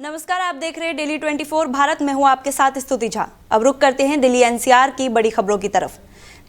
नमस्कार, आप देख रहे हैं डेली 24 भारत में हूं आपके साथ स्तुति झा। अब रुक करते हैं दिल्ली एनसीआर की बड़ी खबरों की तरफ।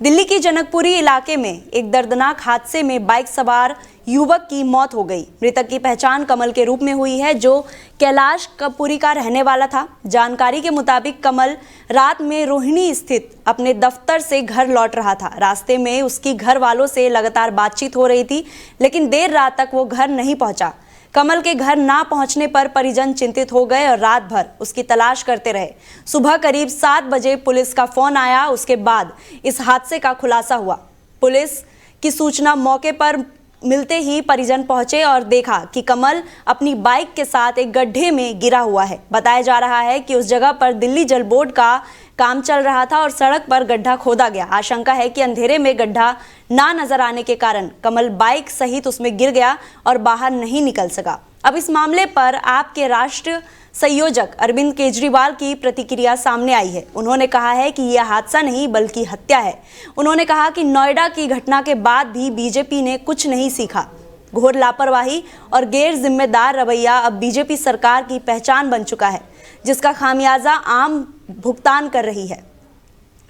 दिल्ली की जनकपुरी इलाके में एक दर्दनाक हादसे में बाइक सवार युवक की मौत हो गई। मृतक की पहचान कमल के रूप में हुई है, जो कैलाश कपूरी का रहने वाला था। जानकारी के मुताबिक कमल रात में रोहिणी स्थित अपने दफ्तर से घर लौट रहा था। रास्ते में उसकी घर वालों से लगातार बातचीत हो रही थी, लेकिन देर रात तक वो घर नहीं पहुंचा। कमल के घर ना पहुंचने पर परिजन चिंतित हो गए और रात भर उसकी तलाश करते रहे। सुबह करीब 7 बजे पुलिस का फोन आया। उसके बाद इस हादसे का खुलासा हुआ। पुलिस की सूचना मौके पर मिलते ही परिजन पहुंचे और देखा कि कमल अपनी बाइक के साथ एक गड्ढे में गिरा हुआ है। बताया जा रहा है कि उस जगह पर दिल्ली जल बोर्ड का काम चल रहा था और सड़क पर गड्ढा खोदा गया। आशंका है कि अंधेरे में गड्ढा ना नजर आने के कारण कमल बाइक सहित उसमें गिर गया और बाहर नहीं निकल सका। अब इस मामले पर आपके राष्ट्रीय संयोजक अरविंद केजरीवाल की प्रतिक्रिया सामने आई है। उन्होंने कहा है कि यह हादसा नहीं बल्कि हत्या है। उन्होंने कहा कि नोएडा की घटना के बाद भी बीजेपी ने कुछ नहीं सीखा। घोर लापरवाही और गैर जिम्मेदार रवैया अब बीजेपी सरकार की पहचान बन चुका है, जिसका खामियाजा आम भुगतान कर रही है।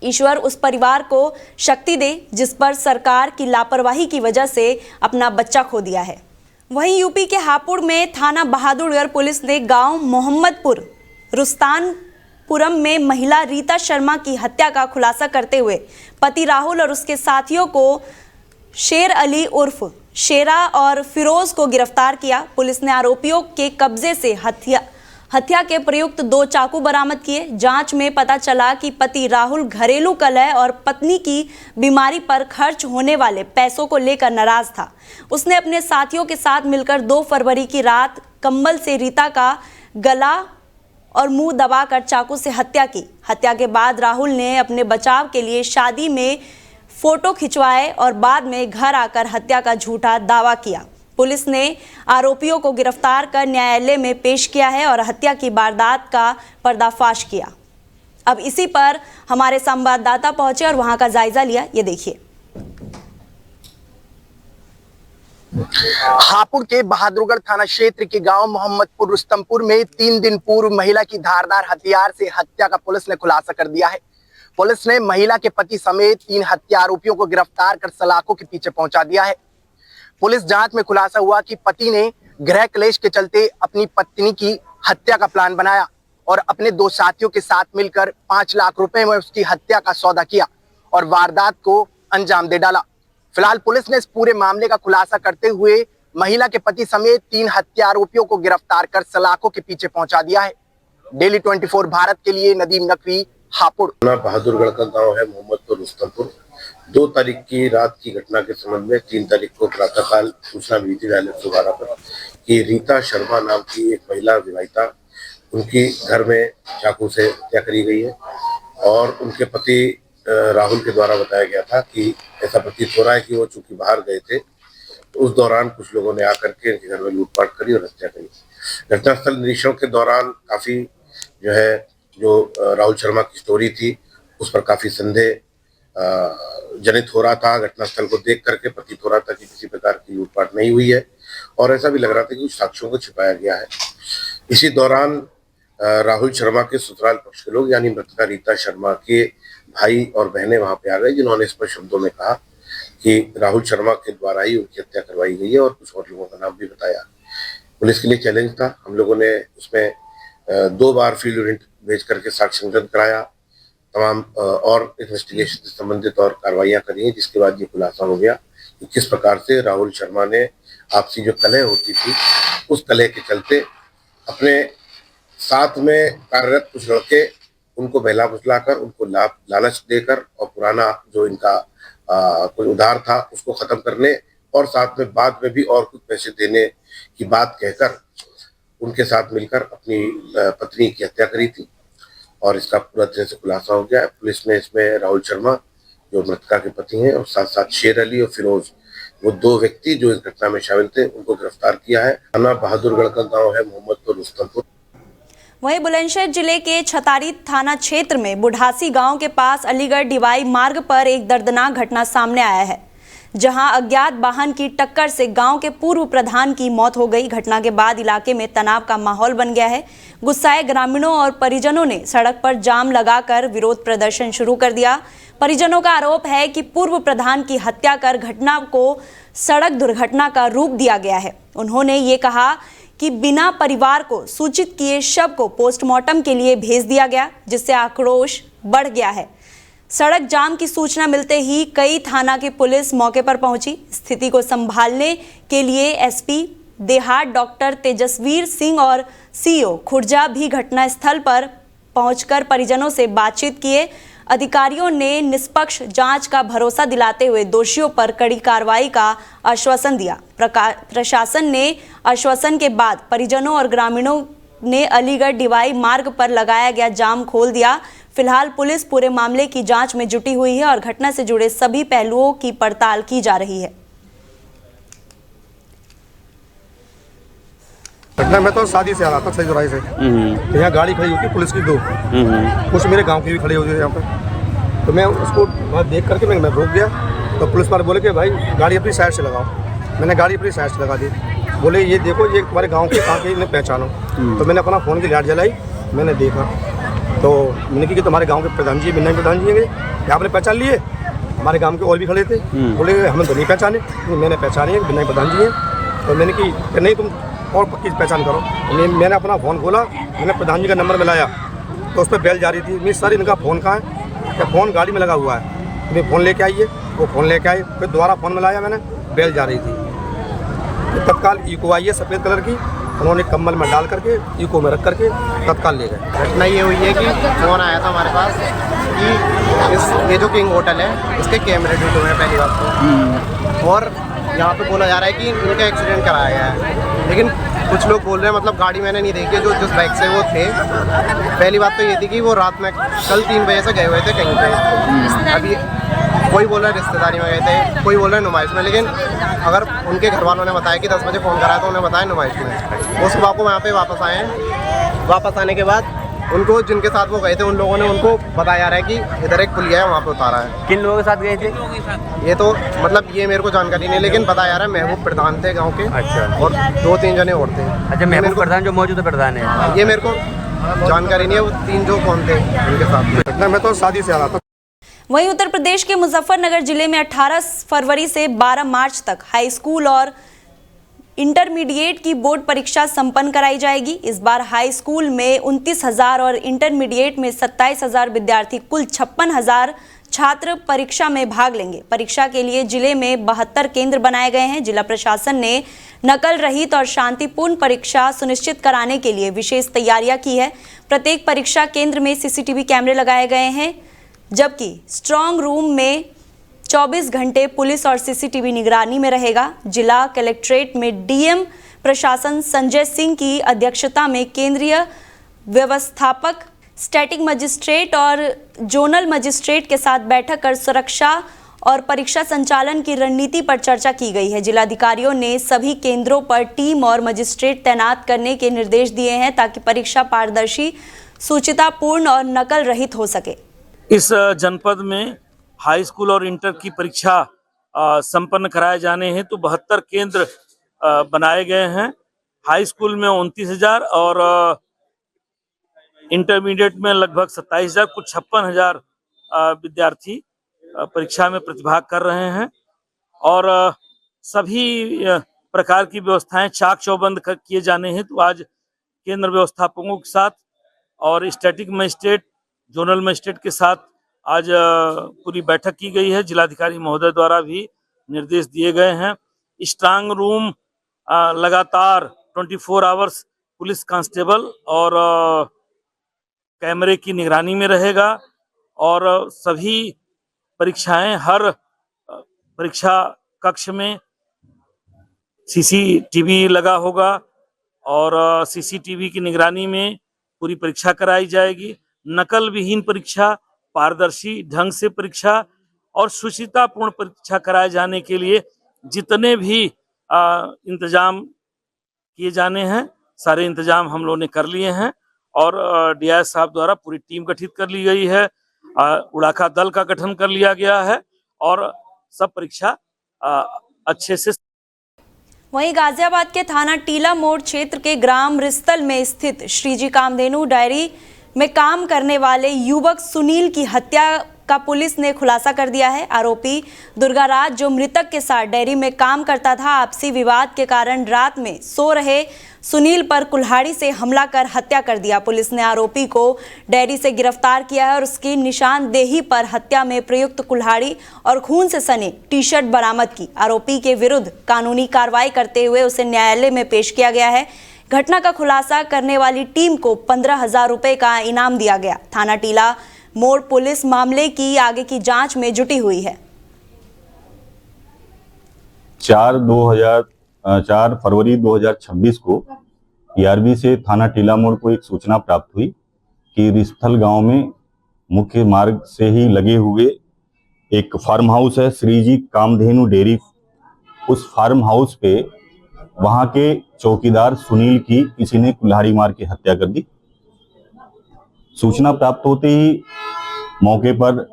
ईश्वर उस परिवार को शक्ति दे जिस पर सरकार की लापरवाही की वजह से अपना बच्चा खो दिया है। वहीं यूपी के हापुड़ में थाना बहादुरगढ़ पुलिस ने गांव मोहम्मदपुर रुस्तानपुरम में महिला रीता शर्मा की हत्या का खुलासा करते हुए पति राहुल और उसके साथियों को शेर अली उर्फ शेरा और फिरोज को गिरफ्तार किया। पुलिस ने आरोपियों के कब्जे से हत्या के प्रयुक्त 2 चाकू बरामद किए। जांच में पता चला कि पति राहुल घरेलू कलह और पत्नी की बीमारी पर खर्च होने वाले पैसों को लेकर नाराज था। उसने अपने साथियों के साथ मिलकर 2 फरवरी की रात कंबल से रीता का गला और मुंह दबाकर चाकू से हत्या की। हत्या के बाद राहुल ने अपने बचाव के लिए शादी में फोटो खिंचवाए और बाद में घर आकर हत्या का झूठा दावा किया। पुलिस ने आरोपियों को गिरफ्तार कर न्यायालय में पेश किया है और हत्या की वारदात का पर्दाफाश किया। अब इसी पर हमारे संवाददाता पहुंचे और वहां का जायजा लिया। ये देखिए। हापुड़ के बहादुरगढ़ थाना क्षेत्र के गांव मोहम्मदपुर रुस्तमपुर में 3 दिन पूर्व महिला की धारदार हथियार से हत्या का पुलिस ने खुलासा कर दिया है। पुलिस ने महिला के पति समेत 3 हत्या आरोपियों को गिरफ्तार कर सलाखों के पीछे पहुंचा दिया है। पुलिस जांच में खुलासा हुआ कि पति ने गृह क्लेश के चलते अपनी पत्नी की हत्या का प्लान बनाया और अपने 2 साथियों के साथ मिलकर 5 लाख रुपए में उसकी हत्या का सौदा किया और वारदात को अंजाम दे डाला। फिलहाल पुलिस ने इस पूरे मामले का खुलासा करते हुए महिला के पति समेत 3 हत्या आरोपियों को गिरफ्तार कर सलाखों के पीछे पहुंचा दिया है। डेली 24 भारत के लिए नदीम नकवी, हापुड़। बहादुरगढ़ का गांव है मोहम्मदपुर रुस्तमपुर। 2 तारीख की रात की घटना के संबंध में 3 तारीख को प्रातःकाल सूचना मिली थी डायरेक्ट 112 पर कि रीता शर्मा नाम की एक महिला विवाहिता, उनकी घर में चाकू से हत्या करी गई है और उनके पति राहुल के द्वारा बताया गया था कि ऐसा प्रतीत हो रहा है कि वो चूंकि बाहर गए थे तो उस दौरान कुछ लोगों ने आकर के इनके घर में लूटपाट करी और हत्या करी। घटनास्थल निरीक्षण के दौरान काफी जो राहुल शर्मा की स्टोरी थी उस पर काफी संदेह जनित हो रहा था। घटनास्थल को देख करके प्रतीत हो रहा था कि किसी प्रकार की लूटपाट नहीं हुई है और ऐसा भी लग रहा था कि कुछ साक्ष्यों को छिपाया गया है। इसी दौरान राहुल शर्मा के ससुराल पक्ष के लोग यानी मृतका रीता शर्मा के भाई और बहनें वहां पे आ गए, जिन्होंने स्पष्ट शब्दों में कहा कि राहुल शर्मा के द्वारा ही उनकी हत्या करवाई गई है और कुछ और लोगों का नाम भी बताया। पुलिस के लिए चैलेंज था। हम लोगों ने उसमें 2 बार फील्ड यूनिट भेज करके साक्ष्य संग्रह कराया, तमाम और इन्वेस्टिगेशन से संबंधित और कार्रवाइयां करी हैं, जिसके बाद ये खुलासा हो गया कि किस प्रकार से राहुल शर्मा ने आपसी जो कलह होती थी उस कलह के चलते अपने साथ में कार्यरत कुछ लड़के उनको बहला फुसलाकर उनको लालच देकर और पुराना जो इनका कोई उधार था उसको खत्म करने और साथ में बाद में भी और कुछ पैसे देने की बात कहकर उनके साथ मिलकर अपनी पत्नी की हत्या करी थी और इसका पूरा तरह से खुलासा हो गया है। पुलिस ने इसमें राहुल शर्मा जो मृतका के पति हैं और साथ साथ शेर अली और फिरोज, वो 2 व्यक्ति जो इस घटना में शामिल थे, उनको गिरफ्तार किया है। थाना बहादुरगढ़ का गांव है मोहम्मदपुर रुस्तमपुर। वहीं बुलंदशहर जिले के छतारी थाना क्षेत्र में बुढ़ासी गांव के पास अलीगढ़ डिवाई मार्ग पर एक दर्दनाक घटना सामने आया है, जहां अज्ञात वाहन की टक्कर से गांव के पूर्व प्रधान की मौत हो गई। घटना के बाद इलाके में तनाव का माहौल बन गया है। गुस्साए ग्रामीणों और परिजनों ने सड़क पर जाम लगाकर विरोध प्रदर्शन शुरू कर दिया। परिजनों का आरोप है कि पूर्व प्रधान की हत्या कर घटना को सड़क दुर्घटना का रूप दिया गया है। उन्होंने ये कहा कि बिना परिवार को सूचित किए शव को पोस्टमार्टम के लिए भेज दिया गया, जिससे आक्रोश बढ़ गया है। सड़क जाम की सूचना मिलते ही कई थाना की पुलिस मौके पर पहुंची। स्थिति को संभालने के लिए एसपी देहात डॉक्टर तेजस्वीर सिंह और सीओ खुर्जा भी घटनास्थल पर पहुंचकर परिजनों से बातचीत किए। अधिकारियों ने निष्पक्ष जांच का भरोसा दिलाते हुए दोषियों पर कड़ी कार्रवाई का आश्वासन दिया। प्रशासन ने आश्वासन के बाद परिजनों और ग्रामीणों ने अलीगढ़ डिवाई मार्ग पर लगाया गया जाम खोल दिया। फिलहाल पुलिस पूरे मामले की जांच में जुटी हुई है और घटना से जुड़े सभी पहलुओं की पड़ताल की जा रही है। घटना में तो शादी से आ रहा था सही जुराई से। तो यहाँ गाड़ी खड़ी होती पुलिस की दो, कुछ मेरे गांव की भी खड़ी होती है यहाँ पर। तो मैं उसको देख करके मैं रुक गया। तो पुलिस वाले बोले कि भाई गाड़ी अपनी साइड से लगाओ। मैंने गाड़ी अपनी साइड से लगा दी। बोले ये देखो ये तुम्हारे गांव के कहाँ के इन्हें पहचानो। तो मैंने अपना फ़ोन की लाइट जलाई, मैंने देखा तो मैंने कहा कि तुम्हारे गांव के प्रधान जी बिन्ना प्रधान जी हैं, क्या आपने पहचान लिए? हमारे गांव के और भी खड़े थे। बोले हमें तो नहीं पहचाने। मैंने पहचाने हैं बिन्ना प्रधान जी हैं। तो मैंने कि नहीं तुम और पक्की पहचान करो। मैंने अपना फ़ोन खोला, मैंने प्रधान जी का नंबर मिलाया तो उस पर बेल जा रही थी। मेरी सारी इनका फ़ोन कहाँ है? क्या फ़ोन गाड़ी में लगा हुआ है? मैं फ़ोन लेके आइए, वो फ़ोन लेके आए। फिर दोबारा फ़ोन मिलाया मैंने, बेल जा रही थी। तो तत्काल इको आई है सफ़ेद कलर की, उन्होंने कम्बल में डाल करके इको में रख करके तत्काल ले गए। घटना ये हुई है कि फ़ोन आया था हमारे पास कि ये जो किंग होटल है इसके कैमरे टूटे हुए हैं पहली बात तो, और यहाँ पे बोला जा रहा है कि इनका एक्सीडेंट कराया गया है। लेकिन कुछ लोग बोल रहे हैं, मतलब गाड़ी मैंने नहीं देखी जो जिस बाइक से वो थे। पहली बात तो ये थी कि वो रात में कल 3 बजे से गए हुए थे कहीं पे। अभी कोई बोल रहा है रिश्तेदारी में गए थे, कोई बोल रहा है नुमाइश में। लेकिन अगर उनके घर वालों ने बताया कि 10 बजे फ़ोन करा तो उन्हें बताया नुमाइश में। उस सुबह को वहाँ पे वापस आए हैं। वापस आने के बाद उनको जिनके साथ वो गए थे उन लोगों ने उनको बताया जा रहा है कि इधर एक पुलिया है वहाँ पे उतारा है। किन लोगों के साथ गए थे? ये तो मतलब ये मेरे को जानकारी नहीं, लेकिन बताया जा रहा है महबूब प्रधान थे गाँव के। अच्छा। और 2-3 जने और थे। अच्छा, महबूब प्रधान जो मौजूदा प्रधान है, ये मेरे को जानकारी नहीं है वो 3 जो कौन थे उनके साथ। घटना में तो शादी से आ रहा था। वहीं उत्तर प्रदेश के मुजफ्फरनगर जिले में 18 फरवरी से 12 मार्च तक हाई स्कूल और इंटरमीडिएट की बोर्ड परीक्षा संपन्न कराई जाएगी। इस बार हाई स्कूल में 29,000 और इंटरमीडिएट में 27,000 विद्यार्थी, कुल 56,000 छात्र परीक्षा में भाग लेंगे। परीक्षा के लिए जिले में 72 केंद्र बनाए गए हैं। जिला प्रशासन ने नकल रहित और शांतिपूर्ण परीक्षा सुनिश्चित कराने के लिए विशेष तैयारियां की है। प्रत्येक परीक्षा केंद्र में सीसीटीवी कैमरे लगाए गए हैं, जबकि स्ट्रांग रूम में 24 घंटे पुलिस और सीसीटीवी निगरानी में रहेगा। जिला कलेक्ट्रेट में डीएम प्रशासन संजय सिंह की अध्यक्षता में केंद्रीय व्यवस्थापक, स्टैटिक मजिस्ट्रेट और जोनल मजिस्ट्रेट के साथ बैठक कर सुरक्षा और परीक्षा संचालन की रणनीति पर चर्चा की गई है। जिलाधिकारियों ने सभी केंद्रों पर टीम और मजिस्ट्रेट तैनात करने के निर्देश दिए हैं ताकि परीक्षा पारदर्शी, सूचितापूर्ण और नकल रहित हो सके। इस जनपद में हाई स्कूल और इंटर की परीक्षा संपन्न कराए जाने हैं तो 72 केंद्र बनाए गए हैं। हाई स्कूल में 29,000 और इंटरमीडिएट में लगभग 27,000, कुछ 56,000 विद्यार्थी परीक्षा में प्रतिभाग कर रहे हैं। और सभी प्रकार की व्यवस्थाएं चाक चौबंद किए जाने हैं। तो आज केंद्र व्यवस्थापकों के साथ और स्टैटिक मजिस्ट्रेट, जोनल मजिस्ट्रेट के साथ आज पूरी बैठक की गई है। जिलाधिकारी महोदय द्वारा भी निर्देश दिए गए हैं। स्ट्रांग रूम लगातार 24 आवर्स पुलिस कांस्टेबल और कैमरे की निगरानी में रहेगा और सभी परीक्षाएं, हर परीक्षा कक्ष में सीसीटीवी लगा होगा और सीसीटीवी की निगरानी में पूरी परीक्षा कराई जाएगी। नकल विहीन परीक्षा, पारदर्शी ढंग से परीक्षा और सुचितापूर्ण परीक्षा कराए जाने के लिए जितने भी इंतजाम किए जाने हैं, सारे इंतजाम हम लोगों ने कर लिए हैं और डीआईएस साहब द्वारा पूरी टीम गठित कर ली गई है। उड़ाका दल का गठन कर लिया गया है और सब परीक्षा अच्छे से। वहीं गाजियाबाद के थाना टीला मोड़ क्षेत्र के ग्राम रिस्तल में स्थित श्रीजी कामधेनु डेयरी में काम करने वाले युवक सुनील की हत्या का पुलिस ने खुलासा कर दिया है। आरोपी दुर्गाराज, जो मृतक के साथ डेयरी में काम करता था, आपसी विवाद के कारण रात में सो रहे सुनील पर कुल्हाड़ी से हमला कर हत्या कर दिया। पुलिस ने आरोपी को डेयरी से गिरफ्तार किया है और उसकी निशानदेही पर हत्या में प्रयुक्त कुल्हाड़ी और खून से सने टी शर्ट बरामद की। आरोपी के विरुद्ध कानूनी कार्रवाई करते हुए उसे न्यायालय में पेश किया गया है। घटना का खुलासा करने वाली टीम को 15,000 रुपए का इनाम दिया गया। थाना टीला मोड़ पुलिस मामले की आगे की जांच में जुटी हुई है। 4 फरवरी 2026 को टीआरबी से थाना टीला मोड़ को एक सूचना प्राप्त हुई कि रिस्थल गांव में मुख्य मार्ग से ही लगे हुए एक फार्म हाउस है, श्रीजी कामधेनु डेयरी। उस फार्म हाउस पे वहां के चौकीदार सुनील की किसी ने कुल्हाड़ी मार के हत्या कर दी। सूचना प्राप्त होते ही मौके पर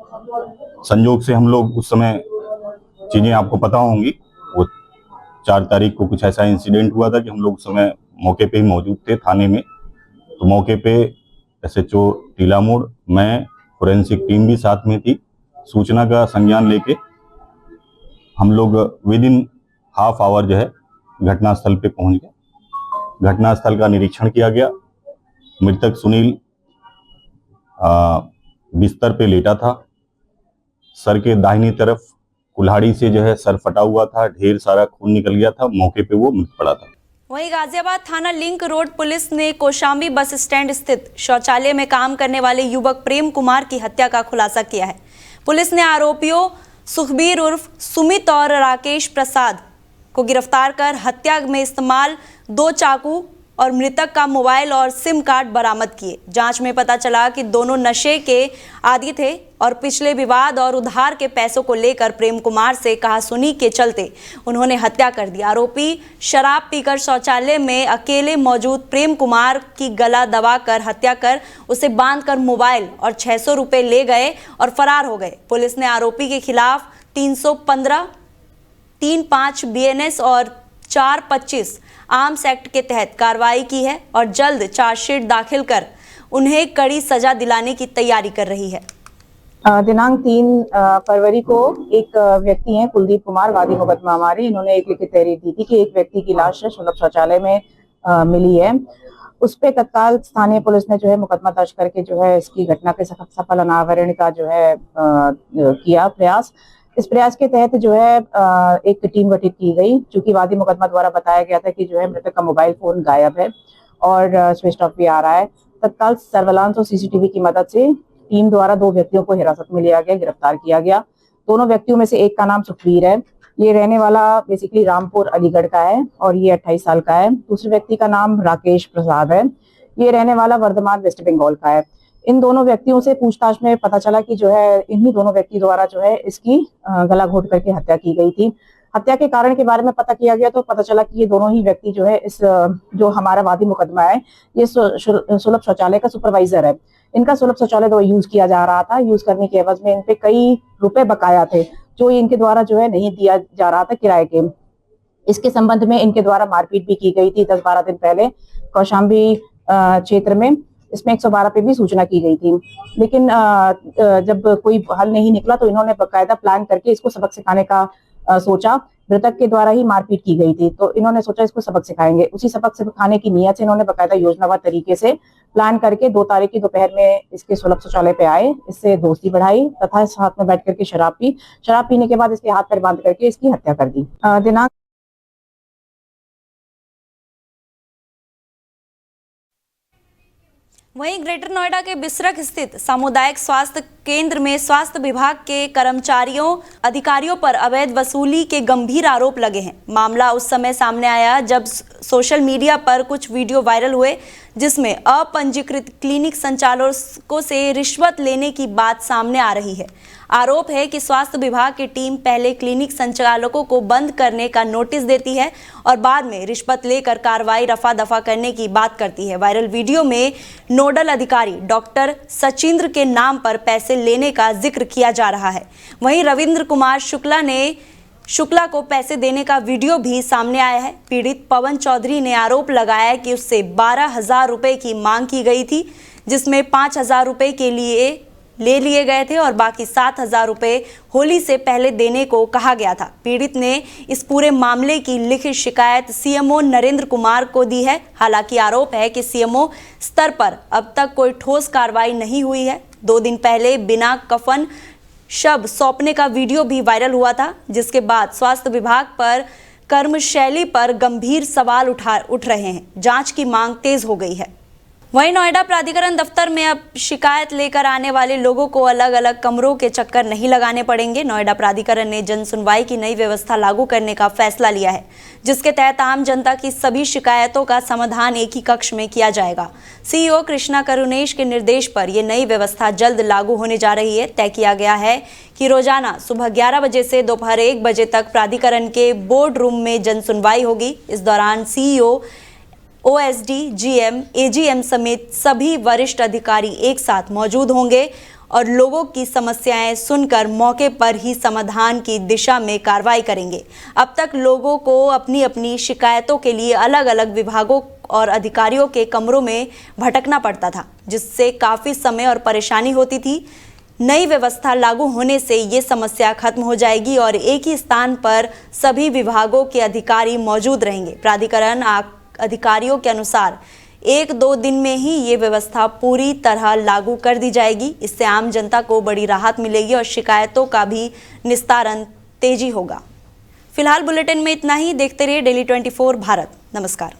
संयोग से हम लोग, उस समय चीजें आपको पता होंगी, वो 4 तारीख को कुछ ऐसा इंसिडेंट हुआ था कि हम लोग उस समय मौके पे ही मौजूद थे थाने में। तो मौके पे SHO टीला मोड़, मैं, फोरेंसिक टीम भी साथ में थी। सूचना का संज्ञान लेके हम लोग विद इन हाफ आवर जो है घटनास्थल पे पहुंच गए। घटनास्थल का निरीक्षण किया गया। मृतक सुनील बिस्तर पे लेटा था। सर के दाहिनी तरफ कुल्हाड़ी से जो है सर फटा हुआ था, ढेर सारा खून निकल गया था। मौके पे वो मृत पड़ा था। वहीं गाजियाबाद थाना लिंक रोड पुलिस ने कौशाम्बी बस स्टैंड स्थित शौचालय में काम करने वाले युवक प्रेम कुमार की हत्या का खुलासा किया है। पुलिस ने आरोपियों सुखबीर उर्फ सुमित और राकेश प्रसाद को गिरफ्तार कर हत्या में इस्तेमाल 2 चाकू और मृतक का मोबाइल और सिम कार्ड बरामद किए। जांच में पता चला कि दोनों नशे के आदी थे और पिछले विवाद और उधार के पैसों को लेकर प्रेम कुमार से कहासुनी के चलते उन्होंने हत्या कर दी। आरोपी शराब पीकर शौचालय में अकेले मौजूद प्रेम कुमार की गला दबाकर हत्या कर उसे बांधकर मोबाइल और 600 रुपये ले गए और फरार हो गए। पुलिस ने आरोपी के खिलाफ 315, 35 BNS और 425 आर्म्स एक्ट के तहत कार्रवाई की है और जल्द चार्जशीट दाखिल कर उन्हें कड़ी सजा दिलाने की तैयारी कर रही है। दिनांक 3 फरवरी को एक व्यक्ति हैं कुलदीप कुमार, वादी मुकदमा हमारे, इन्होंने एक लिखित तहरीर दी थी कि एक व्यक्ति की लाश सुलभ शौचालय में मिली है। उस पे तत्काल स्थानीय पुलिस ने जो है मुकदमा दर्ज करके जो है इसकी घटना के सफल अनावरण का जो है किया प्रयास। इस प्रयास के तहत जो है एक टीम गठित की गई। चूंकि वादी मुकदमा द्वारा बताया गया था कि जो है मृतक का मोबाइल फोन गायब है और स्विच ऑफ भी आ रहा है। तत्काल सर्वेलांस और CCTV की मदद से टीम द्वारा 2 व्यक्तियों को हिरासत में लिया गया, गिरफ्तार किया गया। दोनों व्यक्तियों में से एक का नाम सुखबीर है, ये रहने वाला बेसिकली रामपुर अलीगढ़ का है और ये 28 साल का है। दूसरे व्यक्ति का नाम राकेश प्रसाद है, ये रहने वाला वर्धमान वेस्ट बंगाल का है। इन दोनों व्यक्तियों से पूछताछ में पता चला कि जो है इन्हीं दोनों व्यक्ति द्वारा जो है इसकी गला घोट करके हत्या की गई थी। हत्या के कारण के बारे में पता किया गया तो पता चला कि ये दोनों ही व्यक्ति जो है इस जो हमारा वादी मुकदमा है ये सुलभ शौचालय का सुपरवाइजर है। इनका सुलभ शौचालय तो यूज किया जा रहा था, यूज करने के एवज में इन पे कई रुपए बकाया थे जो इनके द्वारा जो है नहीं दिया जा रहा था किराए के। इसके संबंध में इनके द्वारा मारपीट भी की गई थी 10-12 दिन पहले कौशाम्बी क्षेत्र में। इसमें 112 पे भी सूचना की गई थी, लेकिन जब कोई हल नहीं निकला तो इन्होंने बकायदा प्लान करके इसको सबक सिखाने का सोचा। मृतक के द्वारा ही मारपीट की गई थी तो इन्होंने सोचा इसको सबक सिखाएंगे। उसी सबक सिखाने की नियत से इन्होंने बकायदा योजनाबद्ध तरीके से प्लान करके 2 तारीख की दोपहर में इसके सुलभ शौचालय पे आए, इससे दोस्ती बढ़ाई तथा साथ में बैठ करके शराब पी। शराब पीने के बाद इसके हाथ पैर बांध करके इसकी हत्या कर दी। दिनांक वहीं ग्रेटर नोएडा के बिसरख स्थित सामुदायिक स्वास्थ्य केंद्र में स्वास्थ्य विभाग के कर्मचारियों अधिकारियों पर अवैध वसूली के गंभीर आरोप लगे हैं। मामला उस समय सामने आया जब सोशल मीडिया पर कुछ वीडियो वायरल हुए जिसमें अपंजीकृत क्लिनिक संचालकों से रिश्वत लेने की बात सामने आ रही है। आरोप है कि स्वास्थ्य विभाग की टीम पहले क्लिनिक संचालकों को बंद करने का नोटिस देती है और बाद में रिश्वत लेकर कार्रवाई रफा दफा करने की बात करती है। वायरल वीडियो में नोडल अधिकारी डॉक्टर सचिंद्र के नाम पर पैसे लेने का जिक्र किया जा रहा है। वहीं रविंद्र कुमार शुक्ला ने शुक्ला को पैसे देने का वीडियो भी सामने आया है। पीड़ित पवन चौधरी ने आरोप लगाया कि उससे 12,000 रुपए की मांग की गई थी, जिसमें 5,000 रुपए के लिए ले लिए गए थे और बाकी 7,000 रुपए होली से पहले देने को कहा गया था। पीड़ित ने इस पूरे मामले की लिखित शिकायत सीएमओ नरेंद्र कुमार को दी है। हालांकि आरोप है कि सीएमओ स्तर पर अब तक कोई ठोस कार्रवाई नहीं हुई है। 2 दिन पहले बिना कफन शव सौंपने का वीडियो भी वायरल हुआ था, जिसके बाद स्वास्थ्य विभाग पर कर्मशैली पर गंभीर सवाल उठ रहे हैं। जांच की मांग तेज हो गई है। वहीं नोएडा प्राधिकरण दफ्तर में अब शिकायत लेकर आने वाले लोगों को अलग अलग कमरों के चक्कर नहीं लगाने पड़ेंगे। नोएडा प्राधिकरण ने जन सुनवाई की नई व्यवस्था लागू करने का फैसला लिया है, जिसके तहत आम जनता की सभी शिकायतों का समाधान एक ही कक्ष में किया जाएगा। सीईओ कृष्णा करुणेश के निर्देश पर यह नई व्यवस्था जल्द लागू होने जा रही है। तय किया गया है कि रोजाना सुबह 11 बजे से दोपहर 1 बजे तक प्राधिकरण के बोर्ड रूम में जन सुनवाई होगी। इस दौरान सीईओ, ओएसडी, जीएम, एजीएम समेत सभी वरिष्ठ अधिकारी एक साथ मौजूद होंगे और लोगों की समस्याएं सुनकर मौके पर ही समाधान की दिशा में कार्रवाई करेंगे। अब तक लोगों को अपनी अपनी शिकायतों के लिए अलग अलग विभागों और अधिकारियों के कमरों में भटकना पड़ता था, जिससे काफ़ी समय और परेशानी होती थी। नई व्यवस्था लागू होने से ये समस्या खत्म हो जाएगी और एक ही स्थान पर सभी विभागों के अधिकारी मौजूद रहेंगे। प्राधिकरण अधिकारियों के अनुसार 1-2 दिन में ही ये व्यवस्था पूरी तरह लागू कर दी जाएगी। इससे आम जनता को बड़ी राहत मिलेगी और शिकायतों का भी निस्तारण तेजी होगा। फिलहाल बुलेटिन में इतना ही। देखते रहिए डेली 24 भारत। नमस्कार।